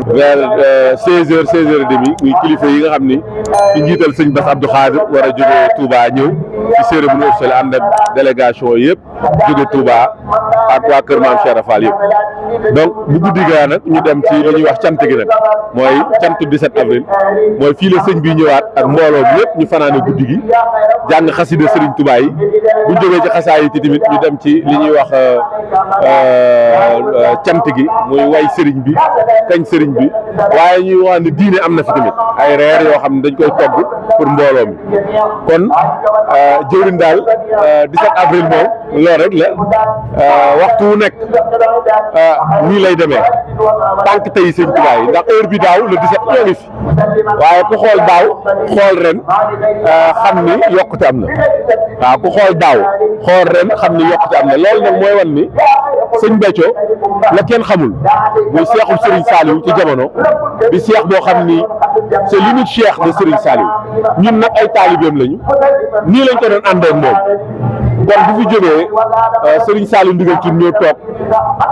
vers 16h 16h30 muy kilifa yi nga xam ni ci njiital sëñ Bass Abdou Khadre war a jógee Touba ñëw ci cérémonie officielle ànd ak délégation yëpp jóge Touba ak waa Kër Maam Cheikh Rafal yëpp donc bu guddi gaa nag ñu dem ci li ñuy wax cant gi nag mooy cantu 17 avril mooy fii la sëñ bi ñëwaat ak mbooloo bi yëpp ñu fanaane guddi gi jàng xasida Serigne Touba yi bu ñu jógee ci xasaay yi tamit ñu dem ci li ñuy wax cant gi muy way Serigne bi kañ Serigne bi waaye ñuy wax ne diine am na fi tamit ay reer yoo xam ne dañ koy togg pour mbooloo mi kon jëwriñ daal 17 avril moom loolu rek la waxtu wu nekk nii lay demee tànk tey sëñ Touba yi ndax heure bi daaw le 17 ñoo ngi fi waaye ku xool daaw xool ren xam ni yokkute am na waaw ku xool daaw xool ren xam ni yokkute am na loolu nag mooy wan ni sëñ Béthio la kenn xamul muy seexul Serigne Saliou ci jamono bi seex boo xam ni c'est l'unique cheikh de Serigne Saliou ñun nag ay taalibeem lañu nii lañ ko doon àndee ak moom kon bu fi jógee Serigne Saliou ndigal ci ñoo toog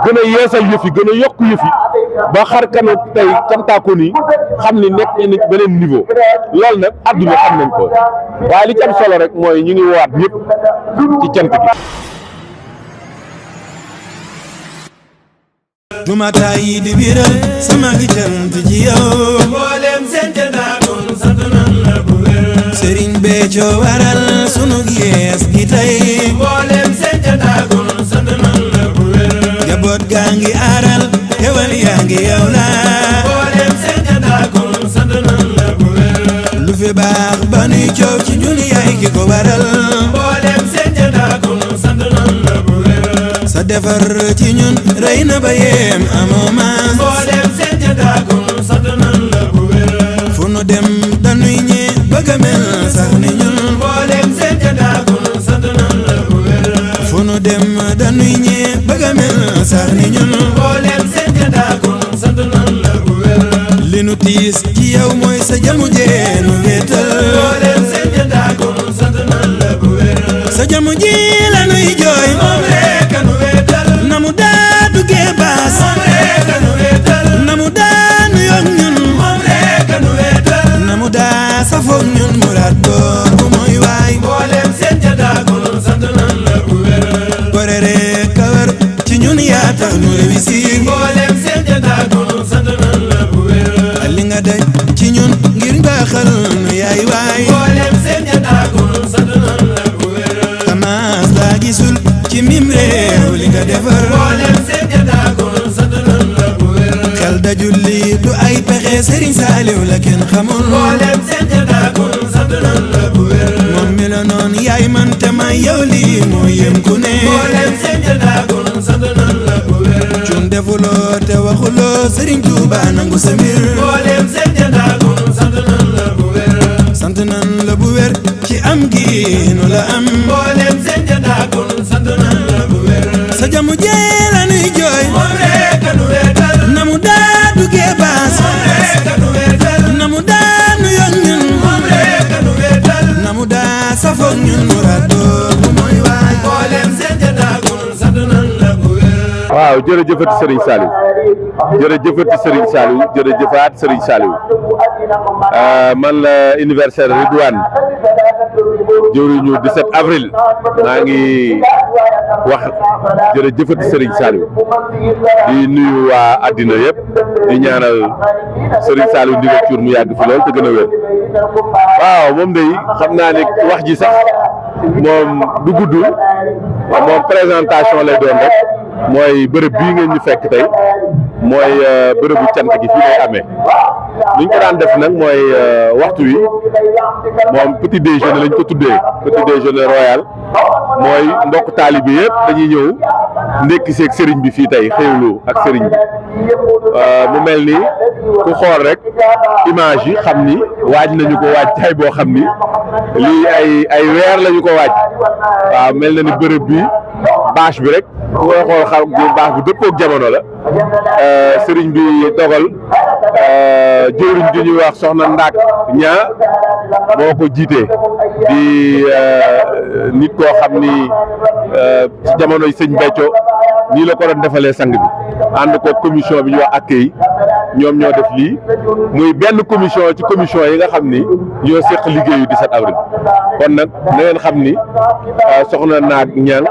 gën a yeesal yëf yi gën a yokk yëf yi ba xar kanu tey cantaako ni xam ni nekk nañ beneen niveau loolu nag àdduna xam nañ ko waaye li ci am solo rek mooy ñu ngi woowaat ñëpp ci cant gi. Dumata yi di biral sama gi cant ci yow mboolem seen cantaakon sant nan la bu wér Serigne Béthio waral sunu yees gi tey mboolem seen cantaakon sant nan la bu wér jaboot gaa ngi aaral xewal yaa ngi yow la mboolem seen cantaakon sant nan la bu wér lu fi baax ba nuy coow ci ñun yaay ki ko waral mboolem seen cantaakon sant nan la bu wér sa defar ci ñun rey na ba yem amoo maas mboolem seen cantaakon sant nan la bu wér fu nu dem dañuy ñee bëgg a mel sax ni ñun mboolem seen cantaakon sant nan la bu wér fu nu dem dañuy ñee bëgg a mel sax ni ñun mboolem seen cantaakon sant nan la bu wér li nu tiis ci yow mooy sa jamu jee nu wéetal mboolem seen cantaakon sant nan la bu wér sa jamu ji la nuy jooy moom rek nu wéetal na mu daa duggee baas moom rek nu wéetal na mu daa nu yog ñun moom rek nu wéetal na mu daa safoog ñun muraat boobu mooy waay mboolem seen cantaakon sant nan la bu wér gore rek a wër ci ñun yaa tax nu réussir mboolem seen cantaakon sant nan la bu wér li nga daj ci ñun ngir nga xal nu yaay waay mboolem seen cantaakon sant nan la bu wér tamaas laa gisul ci mim réew li nga defar mboolem seen cantaakon sant nan la bu wér xel dajul lii du ay pexe Serigne Saliou la kenn xamul mboolem seen cantaakon sant nan la bu wér moom mi la noon yaay man te may yow lii moo yem ku ne mboolem seen cantaakon sant nan la bu wér cun defuloo te waxuloo Serigne Touba nangu sa mbir mboolem seen cantaakon sant nan la bu wér sant nan la bu wér ci am gi nu la am mboolem seen cantaakon sant nan la bu wér sa jamu jee la nuy jooy moom rek nu wéetal na mu daa duggee baas moom rek nu wéetal na mu daa nu yoon ñun moom rek nu wéetal na mu daa safoog ñun muraad boobu mooy waay mboolem seen cantaakon sant nan la bu wér waaw jërëjëfati Serigne Saliou jërëjëfati Serigne Saliou jërëjëfaat Serigne Saliou man la anniversaire Ridwane jëwriñu 17 avril maa ngi wax jërëjëfati Serigne Saliou di nuyu waa àddina yëpp di ñaanal Serigne Saliou ndigal cuur mu yàgg fi lool te gën a wér waaw moom day xam naa ne wax ji sax moom du gudd moom présentation lay doon rek mooy bërëb bii ngeen ñu fekk tey mooy bërëbu cant gi fii lay amee li ñu ko daan def nag mooy waxtu wi moom petit déjeuner lañ ko tuddee petit déjeuner royal mooy mbokk taalibe yëpp dañuy ñëw ndekki seeg sëriñ bi fii tey xéwlu ak sëriñ bi mu mel ni ku xool rek image yi xam ni waaj nañu ko waaj tay boo xam ni lii ay weer lañu ko waaj waaw mel na ni bërëb bi bâche bi rek ku koy xool xam bâche bu dëppook jamono la sëriñ bi dogal jëwriñ di ñuy wax soxna Ndaak ñaa moo ko jiite di nit koo xam ni ci jamonoy sëñ Béthio nii la ko doon defalee sang bi ànd ko commission bi ñuy wax accueil ñoom ñoo def lii muy benn commission ci commission yi nga xam ni ñoo seq liggéeyu 17 avril kon nag na ngeen xam ni soxna Naat Ñaan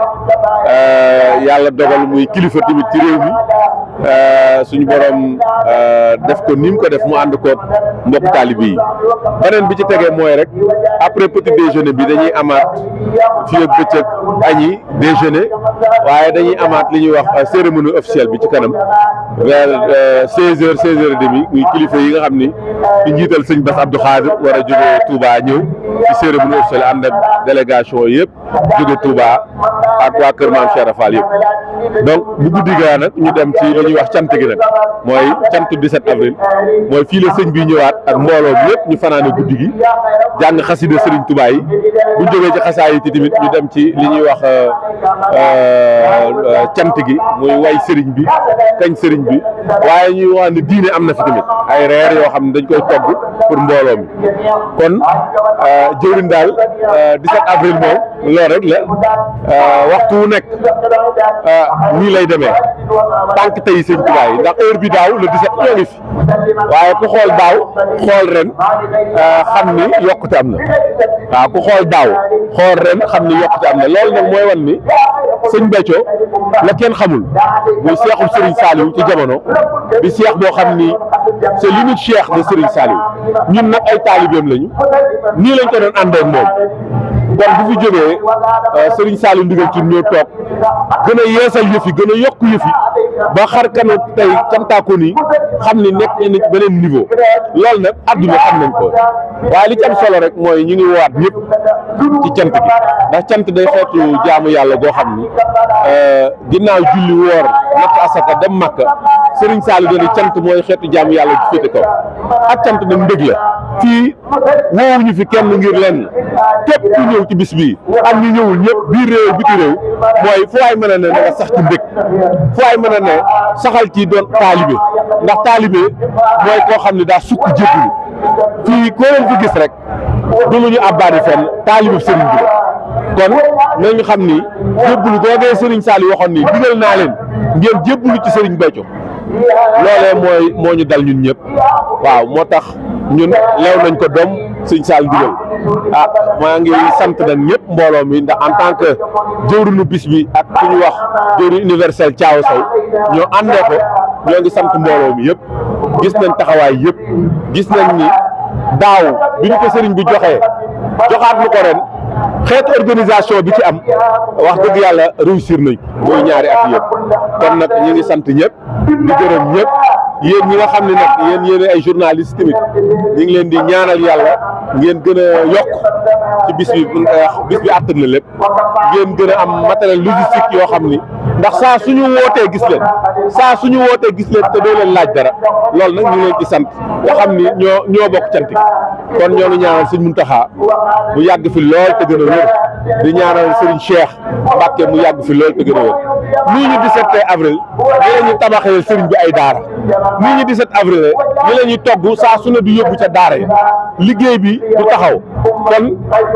yàlla dogal muy kilifa tamit ci réew mi suñu borom def ko ni mu ko def mu ànd koog mbokk taalibe yi beneen bi ci tegee mooy rek après petit déjeuner bi dañuy amaat fii ak bëccëg añi déjeuner waaye dañuy amaat li ñuy wax cérémonie officielle bi ci kanam vers 16h 16h30 muy kilifa yi nga xam ni ci njiital sëñ Bass Abdou Khadir war a jóge Touba ñëw ci cérémonie officielle ànd ak délégation yëpp jóge Touba ak waa Kër Maam Cheikh Rafal yëpp donc bu guddi gaa nag ñu dem ci li ñuy wax cant gi nag mooy cantu 17 avril mooy fii la sëñ bi ñëwaat ak mbooloo bi yëpp ñu fanaane guddi gi jàng xasida Serigne Touba yi bu ñu jógee ci xasaay yi tamit ñu dem ci li ñuy wax cant gi muy way Serigne bi kañ Serigne bi waaye ñuy wax ne diine am na fi tamit ay reer yoo xam ne dañ koy togg pour mbooloo mi kon jëwriñ daal 17 avril moom loolu rek la waxtu wu nekk nii lay demee tànk tey sëñ Touba yi ndax heure bi daaw le 17 ñoo ngi fi waaye ku xool daaw xool ren xam ni yokkute am na waaw ku xool daaw xool ren xam ni yokkute am na loolu nag mooy wan ni sëñ Béthio la kenn xamul muy seexul Serigne Saliou ci jamono di seex boo xam ni c'est l'unique cheikh de Serigne Saliou ñun nag ay taalibeem lañu nii lañ ko doon àndee ak moom kon bu fi jógee Serigne Saliou ndigal ci ñoo toog gën a yeesal yëf yi gën a yokk yëf yi ba xar kanu tey cantaako nii xam ni nekk nañ ci beneen niveau loolu nag adduna xam nañ ko waaye li ci am solo rek mooy ñu ngi woowaat ñëpp ci cant gi ndax cant day xeetu jaamu yàlla goo xam ni ginnaaw julli woor natt asaka dem Makka Serigne Saliou dana cant mooy xeetu jaamu yàlla ju féete kaw ak cant nag mbëgg la fii woowuñu fi kenn ngir lenn képp ku ñëw ci bis bii ak ñu ñëwul ñëpp biir réew biti réew mooy fu waay mën a ne na nga sax ci mbëgg fu waay mën a ne saxal ci doon taalibe ndax taalibe mooy koo xam ne daa sukk jébbalu fii koo leen fi gis rek du lu ñu abbaani fenn taalibe sëriñ bi kon nañu xam ni jébbalu googee Serigne Saliou waxoon ni digal naa leen ngeen jébbalu ci Serigne Béthio loolee moo ñu dal ñun ñëpp waaw moo tax ñun leew nañ ko doom Serigne Saliou digal maa ngi sant nañ ñëpp mbooloo mi ndax en tant que jëwriñu bis bi ak ku ñu wax jëwriñ universel Thiaw Sow ñoo àndee ko ñoo ngi sant mbooloo mi yëpp gis nañ taxawaay yëpp gis nañ ni daaw bi ñu ko Serigne bi joxaat lu ko ren xeetu organisation bi ci am wax dëgg yàlla réussir nañ muy ñaari at yëpp kon nag ñu ngi sant ñëpp di gërëm ñëpp yéen ñi nga xam ne nag yéen ay journalistes tamit ñu ngi leen di ñaanal yàlla ngeen gën a yokk ci bis bi àttan na lépp ngeen gën a am matériel logistique yoo xam ni ndax saa suñu wootee gis leen te doo leen laaj dara loolu nag ñu ngi leen ci sant nga xam ni ñoo bokk cant gi kon ñoo ngi ñaanal Sëñ Muntaxa mu yàgg fi lool te gën a wér di ñaanal Serigne Cheikh Mbacke mu yàgg fi lool te gën a wér nii ñu 17 avril ñi la ñuy tabaxee Serigne bi ay daara nii ñu 17 avril ñi la ñuy togg saa su ne di yóbbu ca daara yi liggéey bi du taxaw kon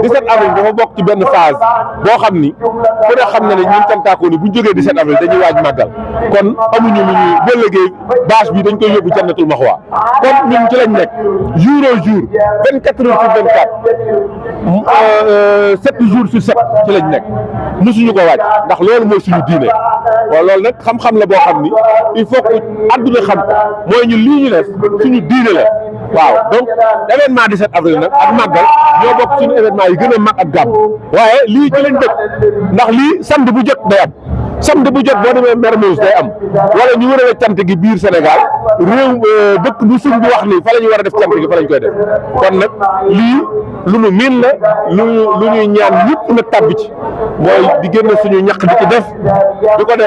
17 avril dafa bokk ci benn phase boo xam ni ku ne xam na ne ñun cantaakoo ni bu ñu jógee 17 avril dañuy waaj màggal kon amuñu lu ñuy ba liggéey bâche bi dañ koy yóbbu Jannatul Maxwa kon ñun ci lañ nekk jour au jour 24 heures sur 24 7 jours sur 7 ci lañ nekk mosuñu ko wàcc ndax loolu mooy suñu diine waaw loolu nag xam-xam la boo xam ni il faut que adduna xam ko mooy ñun lii ñu def suñu diine la waaw donc événement 17 avril nag ak màggal ñoo bokk suñu événement yi gën a mag ak gàmm waaye lii ci lañ dëkk ndax lii samedi bu jot day am samedi bu jot boo demee Mermoz day am wala ñu war a def cant gi biir Sénégal réew dëkk bu suñ bi wax ni fa la ñu war a def cant gi fa lañ koy def kon nag lii lu nu miin la lu ñuy ñaan ñëpp nag tàbbi ci mooy di génn suñu ñaq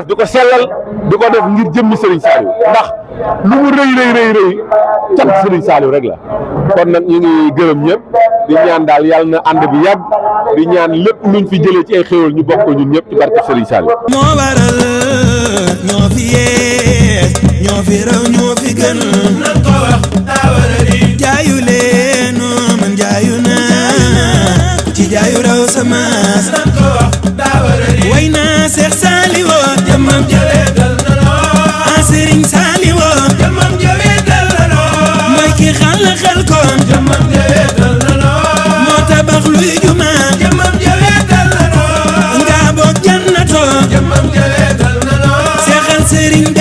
di ko sellal di ko def ngir jëmmi Serigne Saliou ndax lu mu rëy cant Serigne Saliou rek la kon nag ñu ngi gërëm ñëpp di ñaan daal yàlla na ànd bi yàgg di ñaan lépp luñ fi jëlee ci ay xéwal ñu bokk ko ñun ñëpp ci barke Serigne Saliou. moo waral ñoo fi yees ñoo fi raw ñoo fi gën nan ko wax daa war a di jaayu leen man jaayu naa ci jaayu raw sama nan ko wax daa war a di way naa Seex Saliou jëmmam jëwee dal na loo Serigne Saliou jëmmam jëwee dal Serigne